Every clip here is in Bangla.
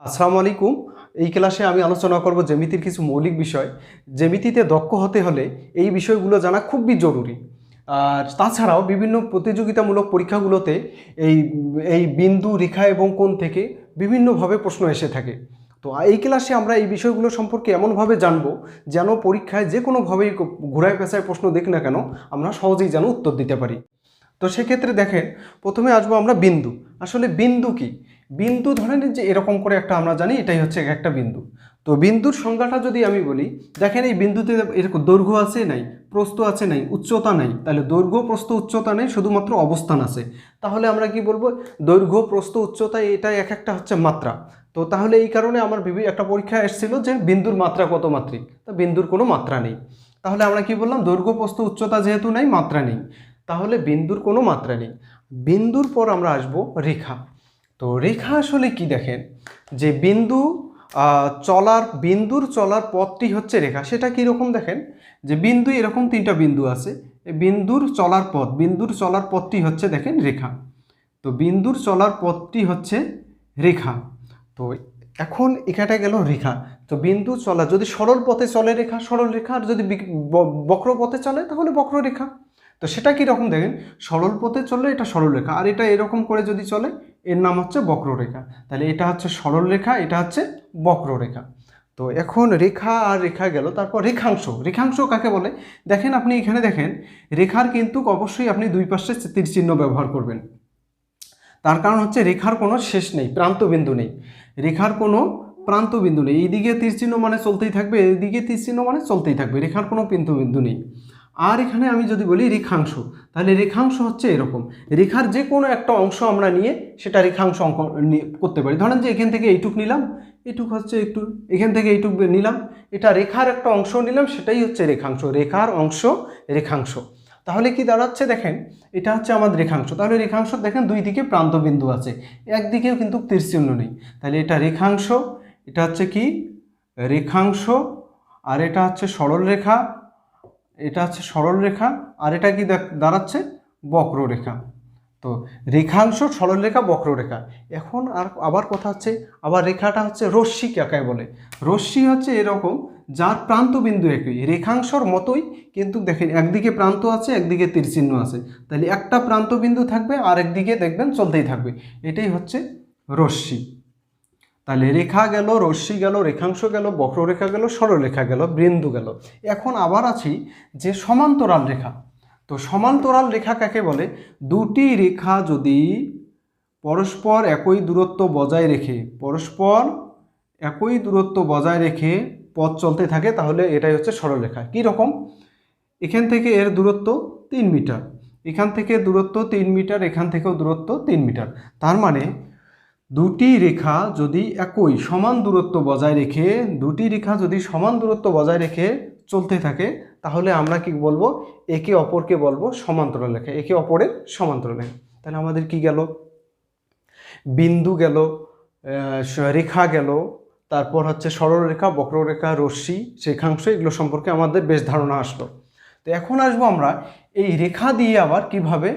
আসসালামু আলাইকুম। এই ক্লাসে আমি আলোচনা করব জ্যামিতির কিছু মৌলিক বিষয়। জ্যামিতিতে দক্ষ হতে হলে এই বিষয়গুলো জানা খুবই জরুরি। আর তাছাড়াও বিভিন্ন প্রতিযোগিতামূলক পরীক্ষাগুলোতে এই এই বিন্দু, রেখা এবং কোণ থেকে বিভিন্নভাবে প্রশ্ন এসে থাকে। তো এই ক্লাসে আমরা এই বিষয়গুলো সম্পর্কে এমনভাবে জানব যেন পরীক্ষায় যে কোনোভাবেই ঘোরায় পেঁচায় প্রশ্ন দেখ না কেন আমরা সহজেই যেন উত্তর দিতে পারি। তো সেক্ষেত্রে দেখেন, প্রথমে আসবো আমরা বিন্দু। আসলে বিন্দু কি? বিন্দু ধরেন যে এরকম করে একটা আমরা জানি এটাই হচ্ছে একটা বিন্দু। তো বিন্দুর সংজ্ঞাটা যদি আমি বলি, দেখেন এই বিন্দুতে এরকম দৈর্ঘ্য আছে নাই, প্রস্থ আছে নাই, উচ্চতা নাই। তাহলে দৈর্ঘ্য প্রস্থ উচ্চতা নেই, শুধুমাত্র অবস্থান আছে। তাহলে আমরা কি বলবো? দৈর্ঘ্য প্রস্থ উচ্চতা এটা এক একটা হচ্ছে মাত্রা। তো তাহলে এই কারণে আমার একটা পরীক্ষা এসেছিল যে বিন্দুর মাত্রা কত মাত্রিক, তা বিন্দুর কোনো মাত্রা নেই। তাহলে আমরা কি বললাম? দৈর্ঘ্য প্রস্থ উচ্চতা যেহেতু নাই, মাত্রা নেই, তাহলে বিন্দুর কোনো মাত্রা নেই। বিন্দুর পর আমরা আসব রেখা। তো রেখা আসলে কি? দেখেন যে বিন্দুর চলার পথটি হচ্ছে রেখা। সেটা কীরকম? দেখেন যে বিন্দু এরকম তিনটা বিন্দু আছে, বিন্দুর চলার পথটি হচ্ছে দেখেন রেখা। তো বিন্দুর চলার পথটি হচ্ছে রেখা। তো এখন এখানটা গেল রেখা। তো বিন্দু চলা যদি সরল পথে চলে রেখা, সরল রেখা, আর যদি বক্র পথে চলে তাহলে বক্ররেখা। তো সেটা কীরকম? দেখেন, সরল পথে চললে এটা সরল রেখা, আর এটা এরকম করে যদি চলে এর নাম হচ্ছে বক্ররেখা। তাহলে এটা হচ্ছে সরল রেখা, এটা হচ্ছে বক্ররেখা। তো এখন রেখা আর রেখা গেল, তারপর রেখাংশ। রেখাংশ কাকে বলে? দেখেন আপনি এখানে দেখেন, রেখার কিন্তু অবশ্যই আপনি দুই পাশে তীর চিহ্ন ব্যবহার করবেন। তার কারণ হচ্ছে রেখার কোনো শেষ নেই, প্রান্তবিন্দু নেই। রেখার কোনো প্রান্তবিন্দু নেই, এইদিকে তীর চিহ্ন মানে চলতেই থাকবে, এইদিকে তীর চিহ্ন মানে চলতেই থাকবে, রেখার কোনো বিন্দু নেই। আর এখানে আমি যদি বলি রেখাংশ, তাহলে রেখাংশ হচ্ছে এরকম, রেখার যে কোনো একটা অংশ আমরা নিয়ে সেটা রেখাংশ অঙ্কন করতে পারি। ধরেন যে এখান থেকে এইটুক নিলাম, এইটুক হচ্ছে একটু, এখান থেকে এইটুক নিলাম, এটা রেখার একটা অংশ নিলাম, সেটাই হচ্ছে রেখাংশ। রেখার অংশ রেখাংশ। তাহলে কি দাঁড়াচ্ছে? দেখেন এটা হচ্ছে আমাদের রেখাংশ। তাহলে রেখাংশ দেখেন দুই দিকে প্রান্তবিন্দু আছে, একদিকেও কিন্তু তীরচিহ্ন নেই। তাহলে এটা রেখাংশ, এটা হচ্ছে কি? রেখাংশ। আর এটা হচ্ছে সরল রেখা, এটা হচ্ছে সরল রেখা। আর এটা কি দাঁড়াচ্ছে? বক্ররেখা। তো রেখাংশ, সরলরেখা, বক্ররেখা। এখন আবার কথা হচ্ছে, আবার রেখাটা হচ্ছে রশ্মি কাকে বলে? রশ্মি হচ্ছে এরকম যার প্রান্তবিন্দু একই, রেখাংশর মতোই, কিন্তু দেখেন একদিকে প্রান্ত আছে, একদিকে তীরচিহ্ন আছে। তাহলে একটা প্রান্তবিন্দু থাকবে আর একদিকে দেখবেন চলতেই থাকবে, এটাই হচ্ছে রশ্মি। তাহলে রেখা গেল, রশ্মি গেল, রেখাংশ গেল, বক্ররেখা গেল, সরলরেখা গেল, বিন্দু গেল। এখন আবার আছি যে সমান্তরাল রেখা। তো সমান্তরাল রেখা কাকে বলে? দুটি রেখা যদি পরস্পর একই দূরত্ব বজায় রেখে পথ চলতে থাকে, তাহলে এটাই হচ্ছে সরলরেখা। কী রকম? এখান থেকে এর দূরত্ব 3 মিটার, এখান থেকে দূরত্ব 3 মিটার, এখান থেকেও দূরত্ব 3 মিটার। তার মানে দুটি রেখা যদি সমান দূরত্ব বজায় রেখে চলতে থাকে, তাহলে আমরা কি বলবো? একে অপরকে বলবো সমান্তরাল রেখা, একে অপরের সমান্তরাল রেখা। তাহলে আমাদের কি গেল? বিন্দু গেল, রেখা গেল, তারপর হচ্ছে সরলরেখা, বক্ররেখা, রশ্মি, রেখাংশ, এগুলো সম্পর্কে আমাদের বেশ ধারণা আসলো। তো এখন আসবো আমরা এই রেখা দিয়ে আবার কিভাবে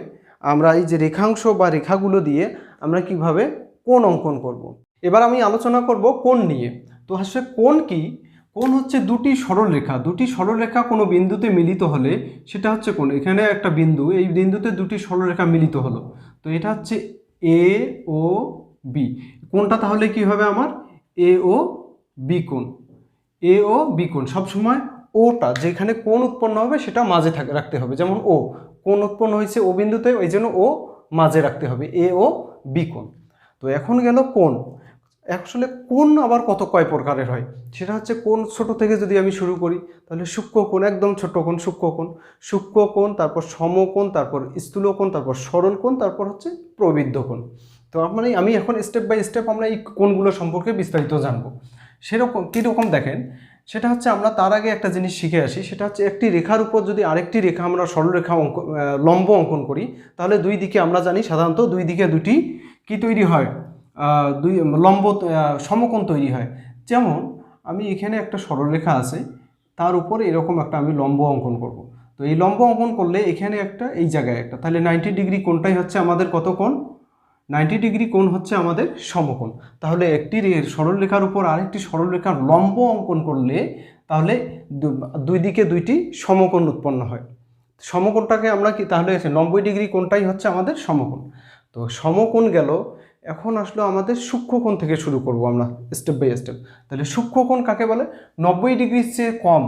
আমরা এই যে রেখাংশ বা রেখাগুলো দিয়ে আমরা কিভাবে কোণ অঙ্কন করব। এবার আমি আলোচনা করব কোণ নিয়ে। তো আসলে কোণ কি? কোণ হচ্ছে দুটি সরলরেখা কোনো বিন্দুতে মিলিত হলে সেটা হচ্ছে কোণ। এখানে একটা বিন্দু, এই বিন্দুতে দুটি সরলরেখা মিলিত হলো, তো এটা হচ্ছে এ ও বি। কোণটা তাহলে কি হবে আমার? এ ও বি কোণ। সবসময় ওটা যেখানে কোণ উৎপন্ন হবে সেটা মাঝে রাখতে হবে। যেমন কোণ উৎপন্ন হয়েছে ও বিন্দুতে, ওই জন্য ও মাঝে রাখতে হবে, এ ও বি কোণ। তো এখন গেল কোণ। আসলে কোণ আবার কয় প্রকারের হয়? সেটা হচ্ছে কোণ ছোট থেকে যদি আমি শুরু করি, তাহলে সূক্ষ্ম কোণ, একদম ছোট কোণ সূক্ষ্ম কোণ, তারপর সমকোণ, তারপর স্থূল কোণ, তারপর সরল কোণ, তারপর হচ্ছে প্রবৃদ্ধ কোণ। তো মানে আমি এখন স্টেপ বাই স্টেপ আমরা এই কোণগুলো সম্পর্কে বিস্তারিত জানবো। সেরকম কীরকম দেখেন, সেটা হচ্ছে আমরা তার আগে একটা জিনিস শিখে আসি। সেটা হচ্ছে একটি রেখার উপর যদি আরেকটি রেখা আমরা সরলরেখা লম্ব অঙ্কন করি, তাহলে দুই দিকে আমরা জানি সাধারণত দুই দিকে দুটি কি তৈরি হয়? দুই লম্ব সমকোণ তৈরি হয়। যেমন আমি এখানে একটা সরলরেখা আছে, তার উপরে এরকম একটা আমি লম্ব অঙ্কন করব। তো এই লম্ব অঙ্কন করলে এখানে একটা, এই জায়গায় একটা, তাহলে 90 ডিগ্রি কোণটাই হচ্ছে আমাদের কত কোণ? 90 ডিগ্রি কোণ হচ্ছে আমাদের সমকোণ। তাহলে একটি সরলরেখার উপর আরেকটি সরলরেখার লম্ব অঙ্কন করলে তাহলে দুই দিকে দুইটি সমকোণ উৎপন্ন হয়। সমকোণটাকে আমরা কি তাহলে 90 ডিগ্রি কোণটাই হচ্ছে আমাদের সমকোণ। তো সমকোণ গেল, এখন আসলো আমাদের সূক্ষ্মকোণ থেকে শুরু করব আমরা স্টেপ বাই স্টেপ। তাহলে সূক্ষ্মকোণ কাকে বলে? 90 ডিগ্রির চেয়ে কম,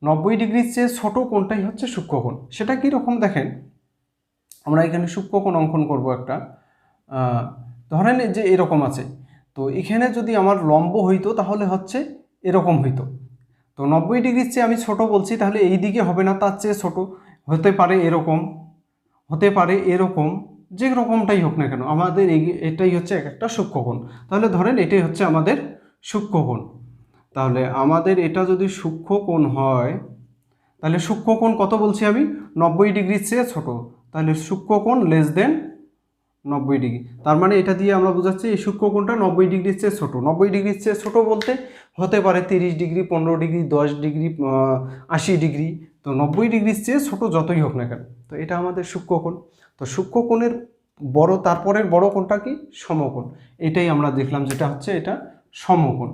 90 ডিগ্রির চেয়ে ছোট কোণটাই হচ্ছে সূক্ষ্মকোণ। সেটা কি রকম দেখেন, আমরা এখানে সূক্ষ্মকোণ অঙ্কন করব একটা। ধরেন যে এরকম আছে, তো এখানে যদি আমার লম্ব হইতো তাহলে হচ্ছে এরকম হইতো। তো 90 ডিগ্রির চেয়ে আমি ছোট বলছি, তাহলে এই দিকে হবে না, তার চেয়ে ছোট হতে পারে, এরকম হতে পারে, এরকম, যে রকমটাই হোক না কেন আমাদের এটাই হচ্ছে এক একটা সূক্ষ্মকোণ। তাহলে ধরেন এটাই হচ্ছে আমাদের সূক্ষ্মকোণ। তাহলে আমাদের এটা যদি সূক্ষ্মকোণ হয়, তাহলে সূক্ষ্মকোণ কত বলছি আমি? 90 ডিগ্রির চেয়ে ছোট। তাহলে সূক্ষ্মকোণ লেস দেন 90 ডিগ্রি। তার মানে এটা দিয়ে আমরা বোঝাচ্ছি এই সূক্ষ্মকোণটা 90 ডিগ্রির চেয়ে ছোট। 90 ডিগ্রির চেয়ে ছোট বলতে হতে পারে 30 ডিগ্রি, 15 ডিগ্রি, 10 ডিগ্রি, 80 ডিগ্রি। তো 90 ডিগ্রির চেয়ে ছোট যতই হোক না কেন, তো এটা আমাদের সূক্ষ্মকোণ। তো সূক্ষ্মকোণের বড়, তারপরের বড় কোণটা কি? সমকোণ। এটাই আমরা দেখলাম, যেটা হচ্ছে এটা সমকোণ।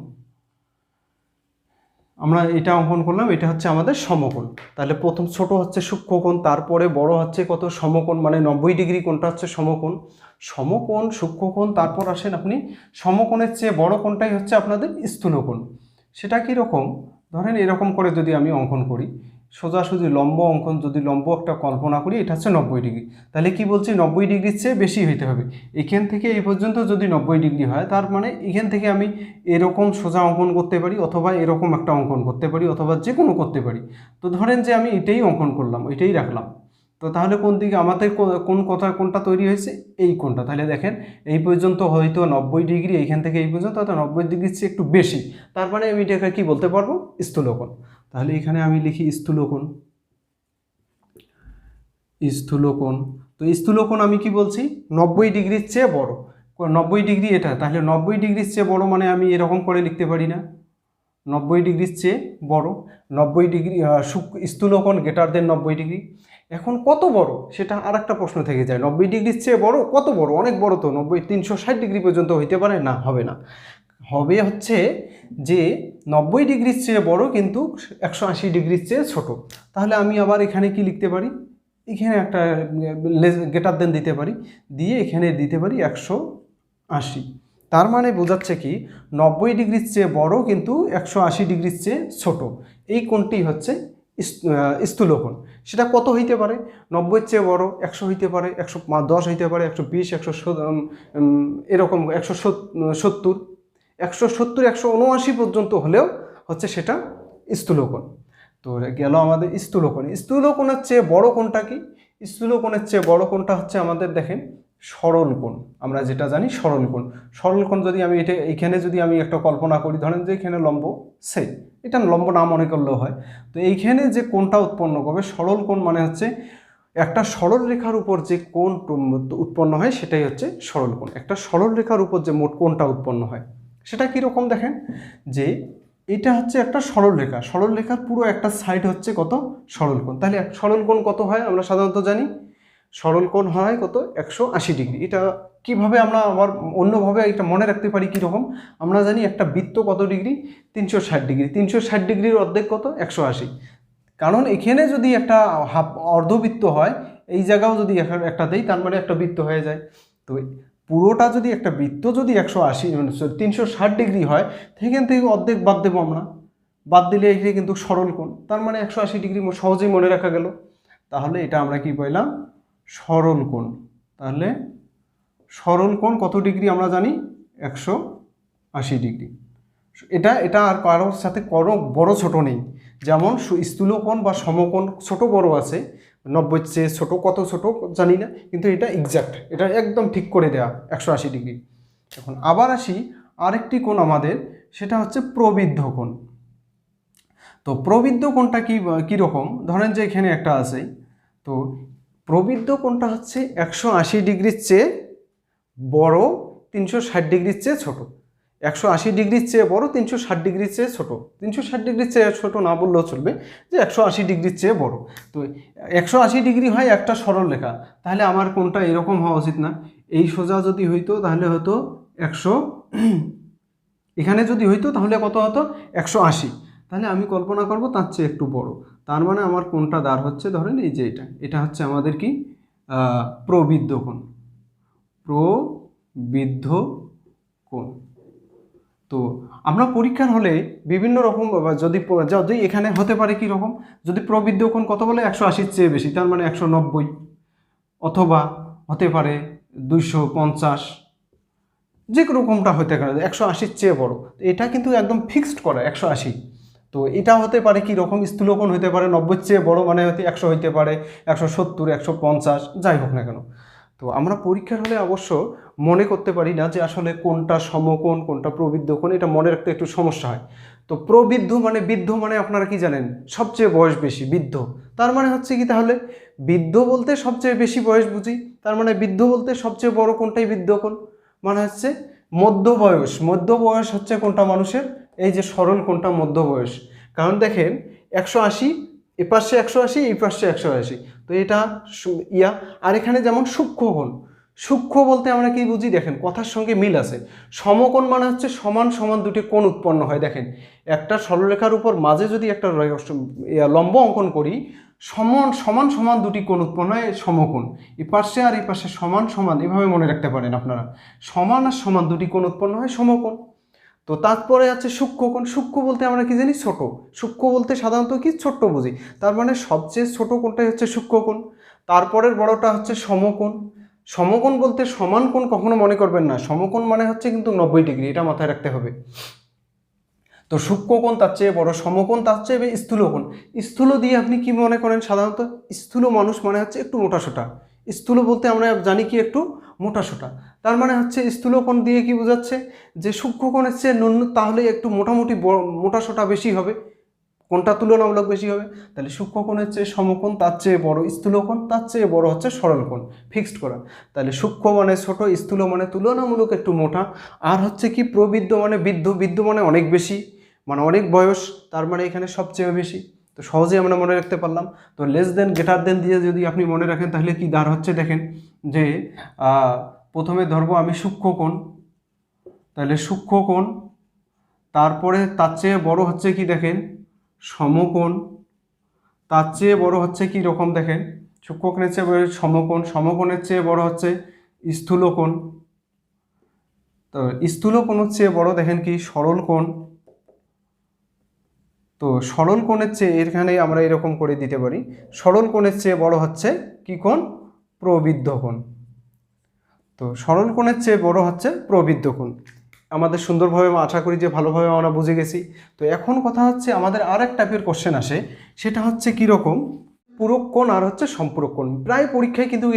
আমরা এটা অঙ্কন করলাম, এটা হচ্ছে আমাদের সমকোণ। তাহলে প্রথম ছোট হচ্ছে সূক্ষ্মকোণ, তারপরে বড় হচ্ছে কত? সমকোণ, মানে 90 ডিগ্রি কোণটা হচ্ছে সমকোণ। সমকোণ, সূক্ষ্মকোণ, তারপর আসেন আপনি সমকোণের চেয়ে বড় কোণটাই হচ্ছে আপনাদের স্থূলকোণ। সেটা কি রকম? ধরেন এরকম করে যদি আমি অঙ্কন করি, সোজাসুজি লম্ব অঙ্কন, যদি লম্ব একটা কল্পনা করি, এটা হচ্ছে 90 ডিগ্রি। তাহলে কি বলছি? 90 ডিগ্রির চেয়ে বেশি হইতে হবে। এখান থেকে এই পর্যন্ত যদি 90 ডিগ্রি হয়, তার মানে এখান থেকে আমি এরকম সোজা অঙ্কন করতে পারি, অথবা এরকম একটা অঙ্কন করতে পারি, অথবা যে কোনো করতে পারি। তো ধরেন যে আমি এটাই অঙ্কন করলাম, এটাই রাখলাম। তো তাহলে কোন দিকে আমাদের কোনটা তৈরি হয়েছে? এই কোণটা। তাহলে দেখেন এই পর্যন্ত হয়তো 90 ডিগ্রি, এইখান থেকে এই পর্যন্ত হয়তো 90 ডিগ্রির চেয়ে একটু বেশি। তার মানে আমি এটাকে কি বলতে পারবো? স্থূলকোণ। তাহলে এখানে আমি লিখি স্থূলকোণ। স্থূলকোণ, তো স্থূলকোণ আমি কি বলছি? 90 ডিগ্রির চেয়ে বড়। 90 ডিগ্রি এটা, তাহলে 90 ডিগ্রির চেয়ে বড় মানে আমি এরকম করে লিখতে পারি না? 90 ডিগ্রির চেয়ে বড়, 90 ডিগ্রি স্থূলকোণ গ্রেটার দেন 90 ডিগ্রি। এখন কত বড় সেটা আর একটা প্রশ্ন থেকে যায়। 90 ডিগ্রির চেয়ে বড় কত বড়? অনেক বড় তো। 360 ডিগ্রি পর্যন্ত হইতে পারে না? হবে না। হবে হচ্ছে যে 90 ডিগ্রির চেয়ে বড় কিন্তু 180 ডিগ্রির চেয়ে ছোট। তাহলে আমি আবার এখানে কি লিখতে পারি? এখানে একটা গ্রেটার দেন দিতে পারি, দিয়ে এখানে দিতে পারি 180। তার মানে বোঝাচ্ছে কি 90 ডিগ্রির চেয়ে বড় কিন্তু 180 ডিগ্রির চেয়ে ছোট। এই কোণটি হচ্ছে স্থূলকোণ। সেটা কত হইতে পারে? 90-এর চেয়ে বড় 100 হইতে পারে, 110 হইতে পারে, 120, 170, এরকম 170, 179 পর্যন্ত হলেও হচ্ছে সেটা স্থূলকোণ। তো গেল আমাদের স্থূলকোণ। স্থূলকোণের চেয়ে বড় কোণটা কি? স্থূলকোণের চেয়ে বড় কোণটা হচ্ছে আমাদের দেখেন সরলকোণ। আমরা যেটা জানি সরলকোণ। সরলকোণ যদি আমি এইখানে যদি আমি একটা কল্পনা করি, ধরেন যে এখানে লম্ব সেই, এটা লম্ব না মনে করলেও হয়। তো এইখানে যে কোণটা উৎপন্ন করবে সরলকোণ, মানে হচ্ছে একটা সরল রেখার উপর যে কোণ উৎপন্ন হয় সেটাই হচ্ছে সরলকোণ। একটা সরল রেখার উপর যে মোট কোণটা উৎপন্ন হয় সেটা কীরকম দেখেন, যে এটা হচ্ছে একটা সরল রেখা, সরল রেখার পুরো একটা সাইড হচ্ছে কত? সরলকোণ। তাহলে সরলকোণ কত হয় আমরা সাধারণত জানি? সরলকোণ হয় কত? 180 ডিগ্রি। এটা কিভাবে আমরা আবার অন্যভাবে এটা মনে রাখতে পারি কীরকম? আমরা জানি একটা বৃত্ত কত ডিগ্রি? 360 ডিগ্রি। 360 ডিগ্রির অর্ধেক কত? 180। কারণ এখানে যদি একটা অর্ধবৃত্ত হয়, এই জায়গাও যদি একটা দেই, তার মানে একটা বৃত্ত হয়ে যায়। তো পুরোটা যদি একটা বৃত্ত যদি 360 ডিগ্রি হয়, সেখান থেকে অর্ধেক বাদ দেবো আমরা। বাদ দিলে এখানে কিন্তু সরলকোণ, তার মানে 180 ডিগ্রি সহজেই মনে রাখা গেল। তাহলে এটা আমরা কি পাইলাম? সরলকোণ। তাহলে সরলকোণ কত ডিগ্রি আমরা জানি? 180 ডিগ্রি। এটা আর কারোর সাথে কোনো বড় ছোট নেই। যেমন স্থূলকোণ বা সমকোণ ছোট বড় আছে, 90-এর চেয়ে ছোট, কত ছোট জানি না, কিন্তু এটা এক্সাক্ট, এটা একদম ঠিক করে দেয়া 180 ডিগ্রি। এখন আবার আসি আরেকটি কোণ আমাদের, সেটা হচ্ছে প্রবৃদ্ধ কোণ। তো প্রবৃদ্ধ কোণটা কীরকম? ধরেন যে এখানে একটা আছে, তো প্রবৃদ্ধ কোণটা হচ্ছে 180 ডিগ্রির চেয়ে বড়, 360 ডিগ্রির চেয়ে ছোট। 180 ডিগ্রির চেয়ে বড়, 360 ডিগ্রির চেয়ে ছোট। 360 ডিগ্রির চেয়ে ছোট না বললেও চলবে, যে 180 ডিগ্রির চেয়ে বড়। তো 180 ডিগ্রি হয় একটা সরল রেখা, তাহলে আমার কোণটা এরকম হওয়া উচিত না? এই সোজা যদি হইতো তাহলে হতো 100, এখানে যদি হইতো তাহলে কত হতো 180। তাহলে আমি কল্পনা করব তার চেয়ে একটু বড়। তার মানে আমার কোণটা দাঁড় হচ্ছে, ধরেন এই যে এটা হচ্ছে আমাদের কি প্রবৃদ্ধ কোণ, প্রবৃদ্ধ কোণ। তো আমরা পরীক্ষার হলে বিভিন্ন রকম যদি যদি এখানে হতে পারে কি রকম, যদি প্রবৃদ্ধ কোণ কত বলে 180-র চেয়ে বেশি, তার মানে 190, অথবা হতে পারে 250, যে রকমটা হতে পারে 180-র চেয়ে বড়। এটা কিন্তু একদম ফিক্সড করা 180। তো এটা হতে পারে কি রকম, স্থূলকোণ হতে পারে 90-র চেয়ে বড়, মানে হয়তো 100 হইতে পারে, 170, 150, যাই হোক না কেন। তো আমরা পরীক্ষার হলে অবশ্য মনে করতে পারি না যে আসলে কোনটা সমকোণ কোনটা প্রবৃদ্ধ কোণ, এটা মনে রাখতে একটু সমস্যা হয়। তো প্রবৃদ্ধ মানে, বৃদ্ধ মানে আপনারা কি জানেন, সবচেয়ে বয়স বেশি বৃদ্ধ। তার মানে হচ্ছে কি, তাহলে বৃদ্ধ বলতে সবচেয়ে বেশি বয়স বুঝি, তার মানে বৃদ্ধ বলতে সবচেয়ে বড় কোনটাই বৃদ্ধ কোণ, মানে হচ্ছে মধ্য বয়স। মধ্য বয়স হচ্ছে কোনটা মানুষের, এই যে সরল কোনটা মধ্য বয়স। কারণ দেখেন 180, এ পাশে 180, এই পাশে 180, তো এটা আর এখানে যেমন সূক্ষ্মকোণ, সূক্ষ্ম বলতে আমরা কি বুঝি, দেখেন কথার সঙ্গে মিল আছে। সমকোণ মানে হচ্ছে সমান সমান দুটি কোণ উৎপন্ন হয়। দেখেন একটা সরলরেখার উপর মাঝে যদি একটা লম্ব অঙ্কন করি, সমান সমান সমান দুটি কোণ উৎপন্ন হয় সমকোণ। এই পাশে আর এই পাশে সমান সমান, এভাবে মনে রাখতে পারেন আপনারা, সমান আর সমান দুটি কোণ উৎপন্ন হয় সমকোণ। তো তারপরে আছে সূক্ষ্মকোণ। সূক্ষ্ম বলতে আমরা কি জানি, ছোট। সূক্ষ্ম বলতে সাধারণত কি ছোট্ট বুঝি, তার মানে সবচেয়ে ছোট কোণটাই হচ্ছে সূক্ষ্মকোণ। তারপরের বড়টা হচ্ছে সমকোণ। সমকোণ বলতে সমান কোণ কখনো মনে করবেন না, সমকোণ মানে হচ্ছে কিন্তু 90 ডিগ্রি, এটা মাথায় রাখতে হবে। তো সূক্ষ্মকোণ তার চেয়ে বড়, সমকোণ তার চেয়ে স্থূলকোণ। স্থূল দিয়ে আপনি কি মনে করেন, সাধারণত স্থূল মানুষ মানে হচ্ছে একটু মোটাসোটা। স্থূল বলতে আমরা জানি কি একটু মোটাসোটা, তার মানে হচ্ছে স্থূলকোণ দিয়ে কি বোঝাচ্ছে যে সূক্ষ্মকোণের চেয়ে তাহলে একটু মোটামুটি মোটাসোটা বেশি হবে, কোনটা তুলনামূলক বেশি হবে, তাহলে সূক্ষ্মকোণের চেয়ে সমকোণ তার চেয়ে বড়, স্থূলকোণ তার চেয়ে বড় হচ্ছে সরলকোণ, ফিক্সড করা। তাহলে সূক্ষ্ম মানে ছোট, স্থূল মানে তুলনামূলক একটু মোটা, আর হচ্ছে কি প্রবৃদ্ধ মানে বৃদ্ধ, বৃদ্ধ মানে অনেক বেশি, মানে অনেক বয়স, তার মানে এখানে সবচেয়ে বেশি। তো সহজেই আমরা মনে রাখতে পারলাম। তো লেস দেন গ্রেটার দেন দিয়ে যদি আপনি মনে রাখেন তাহলে কি দাঁড় হচ্ছে, দেখেন যে প্রথমে ধরবো আমি সূক্ষ্মকোণ, তাহলে সূক্ষ্মকোণ, তারপরে তার চেয়ে বড় হচ্ছে কি দেখেন সমকোণ, তার চেয়ে বড় হচ্ছে কি রকম দেখেন সূক্ষ্মকোণের চেয়ে বড় সমকোণ, সমকোণের চেয়ে বড় হচ্ছে স্থূলকোণ, তো স্থূলকোণের চেয়ে বড় দেখেন কি সরল কোণ। তো সরল কোণের চেয়ে এখানে আমরা এরকম করে দিতে পারি, সরল কোণের চেয়ে বড় হচ্ছে কি কোণ, প্রবৃদ্ধ কোণ। তো সরল কোণের চেয়ে বড় হচ্ছে প্রবৃদ্ধ কোণ। আমাদের সুন্দরভাবে, আশা করি যে ভালোভাবে আমরা বুঝে গেছি। তো এখন কথা হচ্ছে আমাদের আর এক টাইপের কোশ্চেন আসে, সেটা হচ্ছে কীরকম, পূরক কোণ আর হচ্ছে সম্পূরক কোণ। প্রায় পরীক্ষায় কিন্তু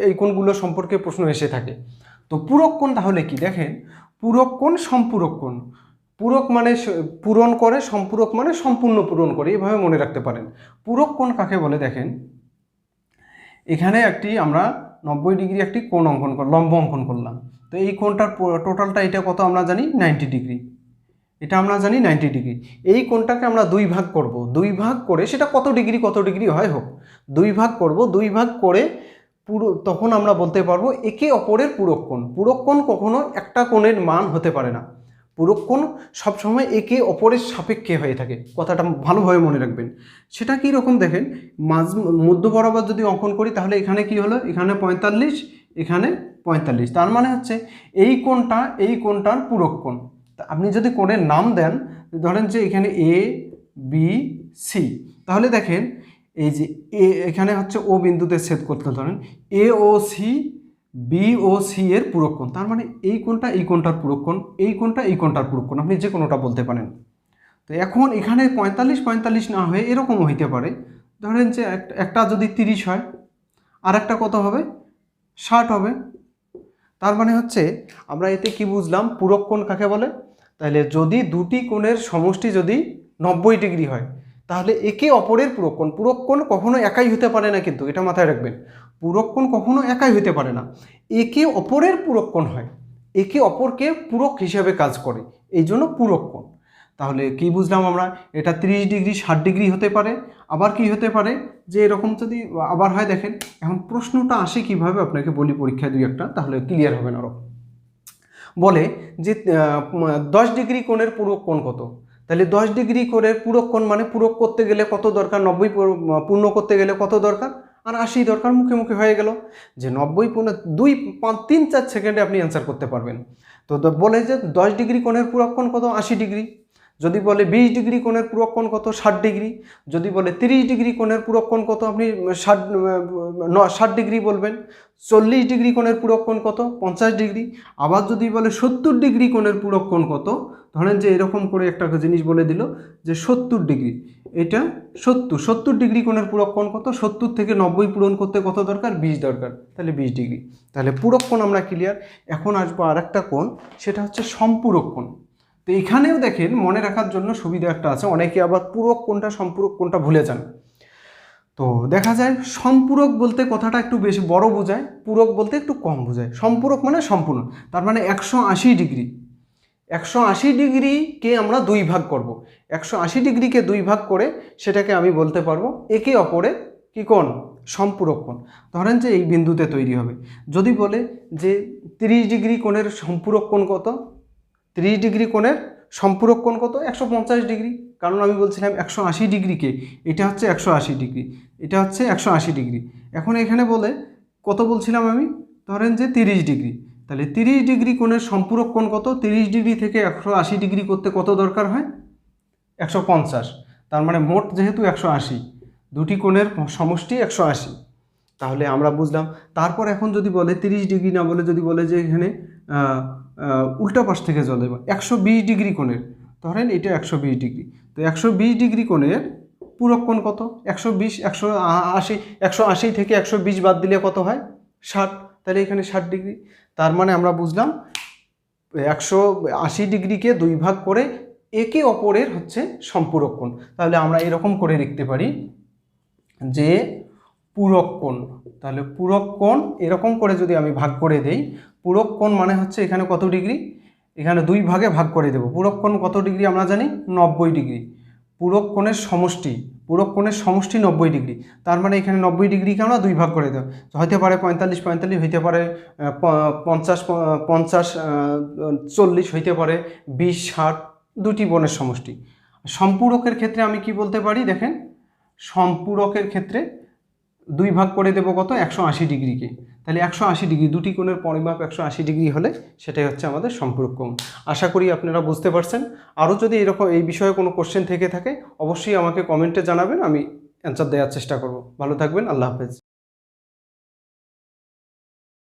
এই কোণগুলো সম্পর্কে প্রশ্ন এসে থাকে। তো পূরক কোণ তাহলে কি, দেখেন পূরক কোণ সম্পূরক কোণ, পূরক মানে পূরণ করে, সম্পূরক মানে সম্পূর্ণ পূরণ করে, এভাবে মনে রাখতে পারেন। পূরক কোণ কাকে বলে, দেখেন এখানে একটি আমরা 90 ডিগ্রি একটি কোণ অঙ্কন করলাম, লম্ব অঙ্কন করলাম। তো এই কোণটার টোটালটা এটা কত আমরা জানি 90 ডিগ্রি, এটা আমরা জানি 90 ডিগ্রি। এই কোণটাকে আমরা দুই ভাগ করব, দুই ভাগ করে সেটা কত ডিগ্রি হয় হোক, দুই ভাগ করব, দুই ভাগ করে পুরো, তখন আমরা বলতে পারবো একে অপরের পূরক কোণ। পূরক কোণ কখনো একটা কোণের মান হতে পারে না, পূরক কোণ সবসময় একে অপরের সাপেক্ষে হয়ে থাকে, কথাটা ভালোভাবে মনে রাখবেন। সেটা কী রকম দেখেন, মধ্য বরাবর যদি অঙ্কন করি তাহলে এখানে কি হলো, এখানে 45, এখানে 45, তার মানে হচ্ছে এই কোণটার পূরক কোণ। আপনি যদি কোণের নাম দেন, ধরেন যে এখানে এ বি সি, তাহলে দেখেন এই যে এখানে হচ্ছে ও বিন্দুতে ছেদ করতে, ধরেন এ ও সি, বি ও সি এর পূরক কোণ, তার মানে এই কোণটার পূরক কোণ, এই কোণটার পূরক কোণ, আপনি যে কোনোটা বলতে পারেন। তো এখন এখানে 45 না হয়ে এরকমও হইতে পারে, ধরেন যে একটা যদি 30 হয়, আর একটা কত হবে 60 হবে। তার মানে হচ্ছে আমরা এতে কি বুঝলাম, পূরক কোণ কাকে বলে। তাহলে যদি দুটি কোণের সমষ্টি যদি 90 ডিগ্রি হয়, তাহলে একে অপরের পূরক কোণ। পূরক কোণ কখনো একাই হতে পারে না, কিন্তু এটা মাথায় রাখবেন, পূরক কোণ কখনো একাই হতে পারে না, একে অপরের পূরক কোণ হয়, একে অপরকে পূরক হিসেবে কাজ করে, এই জন্য পূরক কোণ। তাহলে কি বুঝলাম আমরা, এটা 30 ডিগ্রি 60 ডিগ্রি হতে পারে। আবার কি হতে পারে যে এরকম যদি আবার হয়, দেখেন এখন প্রশ্নটা আসে কিভাবে আপনাকে বলি পরীক্ষায় দুই একটা, তাহলে ক্লিয়ার হবে না। বলে যে 10 ডিগ্রি কোণের পূরক কোণ কত, তাহলে 10 ডিগ্রি কোণের পূরক কোণ মানে পূরক করতে গেলে কত দরকার, 90 পূর্ণ করতে গেলে কত দরকার, আর 80 দরকার। মুখে মুখে হয়ে গেল যে 90 পূর্ণ 2 5 3 4 সেকেন্ডে আপনি অ্যান্সার করতে পারবেন। তো বলে যে 10 ডিগ্রি কোণের পূরক কোণ কত, 80 ডিগ্রি। যদি বলে 20 ডিগ্রি কোণের পূরক কোণ কত, 60 ডিগ্রি। যদি বলে 30 ডিগ্রি কোণের পূরক কোণ কত, আপনি 60 ডিগ্রি বলবেন। 40 ডিগ্রি কোণের পূরক কোণ কত, 50 ডিগ্রি। আবার যদি বলে 70 ডিগ্রি কোণের পূরক কোণ কত, ধরেন যে এরকম করে একটা জিনিস বলে দিল যে 70 ডিগ্রি, এটা 70 ডিগ্রি কোণের পূরক কোণ কত, 70 থেকে 90 পূরণ করতে কত দরকার, 20 দরকার, তাহলে 20 ডিগ্রি। তাহলে পূরক কোণ আমরা ক্লিয়ার। এখন আসবো আর একটা কোণ, সেটা হচ্ছে সম্পূরক কোণ। তো এখানেও দেখেন মনে রাখার জন্য সুবিধা একটা আছে, অনেকে আবার পূরক কোণটা সম্পূরক কোণটা ভুলে যান। তো দেখা যায় সম্পূরক বলতে কথাটা একটু বেশি বড় বোঝায়, পূরক বলতে একটু কম বোঝায়। সম্পূরক মানে সম্পূর্ণ, তার মানে 180 ডিগ্রি। 180 ডিগ্রিকে আমরা 2 ভাগ করব। 180 ডিগ্রিকে 2 ভাগ করে সেটাকে আমি বলতে পারবো একে অপরে কি কোণ, সম্পূরক কোণ। ধরেন যে এই বিন্দুতে তৈরি হবে। যদি বলে যে 30 ডিগ্রি কোণের সম্পূরক কোণ কত, 30 ডিগ্রি কোণের সম্পূরক কোণ কত, 150 ডিগ্রি। কারণ আমি বলছিলাম 180 ডিগ্রিকে, এটা হচ্ছে 180 ডিগ্রি, এটা হচ্ছে 180 ডিগ্রি। এখন এখানে বলে কত বলছিলাম আমি, ধরেন যে 30 ডিগ্রি। তাহলে 30 ডিগ্রি কোণের সম্পূরক কোণ কত, 30 ডিগ্রি থেকে 180 ডিগ্রি করতে কত দরকার হয়, 150। তার মানে মোট যেহেতু 180, দুটি কোণের সমষ্টি 180, তাহলে আমরা বুঝলাম। তারপর এখন যদি বলে 30 ডিগ্রি না বলে যদি বলে যে এখানে উল্টা পাশ থেকে চলে 120 ডিগ্রি কোণের, ধরেন এটা 120 ডিগ্রি। তো 120 ডিগ্রি কোণের পূরক কোণ কত, 120, 180 থেকে 120 বাদ দিলে কত হয়, 60। তাহলে এখানে 60 ডিগ্রি। তার মানে আমরা বুঝলাম 180 ডিগ্রিকে 2 ভাগ করে একে অপরের হচ্ছে সম্পূরক কোণ। তাহলে আমরা এরকম করে লিখতে পারি যে পূরক কোণ। তাহলে পূরক কোণ এরকম করে যদি আমি ভাগ করে দেই, পূরক কোণ মানে হচ্ছে এখানে কত ডিগ্রি, এখানে 2 ভাগে ভাগ করে দেব। পূরক কোণ কত ডিগ্রি আমরা জানি, 90 ডিগ্রি। পূরক কোণের সমষ্টি, পূরক কোণের সমষ্টি 90 ডিগ্রি। তার মানে এখানে 90 ডিগ্রিকে আমরা 2 ভাগ করে দেব। হইতে পারে 45 45, হইতে পারে 50 50, 40, হইতে পারে 20 60, দুটি কোণের সমষ্টি। সম্পূরকের ক্ষেত্রে আমি কি বলতে পারি, দেখেন সম্পূরকের ক্ষেত্রে 2 ভাগ করে দেবো কত, 180 ডিগ্রিকে। তাহলে 180 ডিগ্রি, দুটি কোণের পরিমাপ 180 ডিগ্রি হলে সেটাই হচ্ছে আমাদের সম্পূরক কোণ। আশা করি আপনারা বুঝতে পারছেন। আরও যদি এরকম এই বিষয়ে কোনো কোশ্চেন থেকে থাকে অবশ্যই আমাকে কমেন্টে জানাবেন, আমি অ্যান্সার দেওয়ার চেষ্টা করব। ভালো থাকবেন, আল্লাহ হাফেজ।